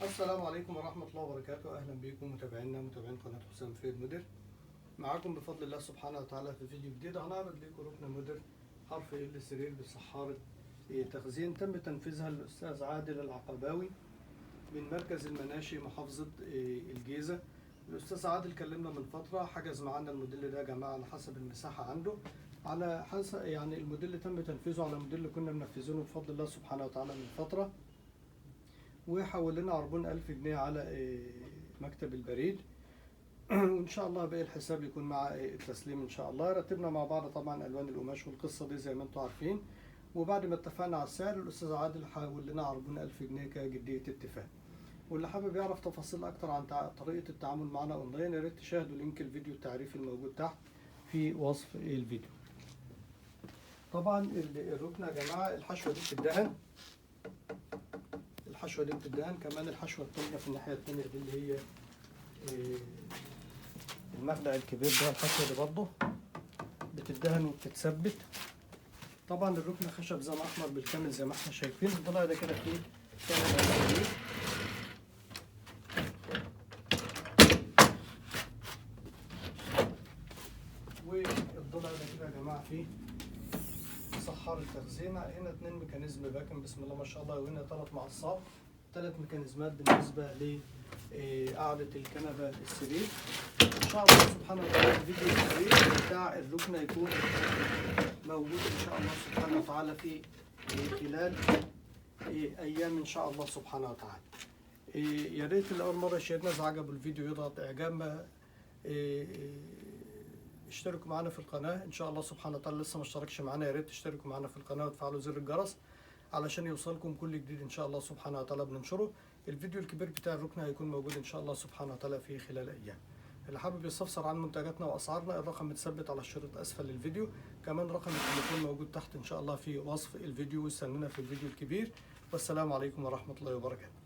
السلام عليكم ورحمة الله وبركاته. أهلا بكم متابعينا متابعين قناة حسام فيد موديل. معاكم بفضل الله سبحانه وتعالى في فيديو جديد. هنعرض لكم ركنة موديل حرف ال سرير بصحارة تخزين تم تنفيذها للأستاذ عادل العقباوي من مركز المناشي محافظة الجيزة. الأستاذ عادل كلمنا من فترة، حجز معانا الموديل ده يا جماعة على حسب المساحة عنده، على حسب يعني الموديل تم تنفيذه على موديل كنا منفذينه بفضل الله سبحانه وتعالى من فترة، وحول لنا عربون 1000 جنيه على مكتب البريد. وإن شاء الله باقي الحساب يكون مع التسليم إن شاء الله. رتبنا مع بعض طبعا ألوان القماش والقصة دي زي ما أنتم عارفين، وبعد ما اتفقنا على السعر الأستاذ عادل حول لنا عربون 1000 جنيه كجدية اتفاق. واللي حابب يعرف تفاصيل أكتر عن طريقة التعامل معنا أونلاين يا ريت تشاهدوا لينك الفيديو التعريفي الموجود تحت في وصف الفيديو. طبعا الركنة يا جماعة الحشوة دي بتدهن، الحشوة دي بتدهن كمان. الحشوة التانية في الناحية التانية دي اللي هي المخدع الكبير ده، الحشوة دي برضه بتدهن وبتتثبت. طبعا الركنة خشب زي ما أحمر بالكامل زي ما احنا شايفين. الضلع ده كده فيه كامل، والضلع ده كده يا جماعة فيه صحارة تخزين. هنا 2 ميكانيزم باكن بسم الله ما شاء الله، وهنا 3 معصات، 3 ميكانيزمات بالنسبة لقاعدة الكنبة السرير. إن شاء الله سبحانه وتعالى الفيديو السرير بتاع الركنة يكون موجود إن شاء الله سبحانه وتعالى في خلال أيام إن شاء الله سبحانه وتعالى. يا ريت اللي أول مرة يشاهدنا إذا عجبه الفيديو يضغط إعجاب، اشتركوا معنا في القناة إن شاء الله سبحانه وتعالى. لسه ما اشتركش معنا يا ريت تشتركوا معنا في القناة وتفعلوا زر الجرس علشان يوصلكم كل جديد إن شاء الله سبحانه وتعالى بننشره. الفيديو الكبير بتاع الركنة هيكون موجود إن شاء الله سبحانه وتعالى في خلال أيام. اللي حابب يستفسر عن منتجاتنا وأسعارنا الرقم متثبت على الشريط أسفل الفيديو، كمان رقم التليفون موجود تحت إن شاء الله في وصف الفيديو. واستنونا في الفيديو الكبير، والسلام عليكم ورحمة الله وبركاته.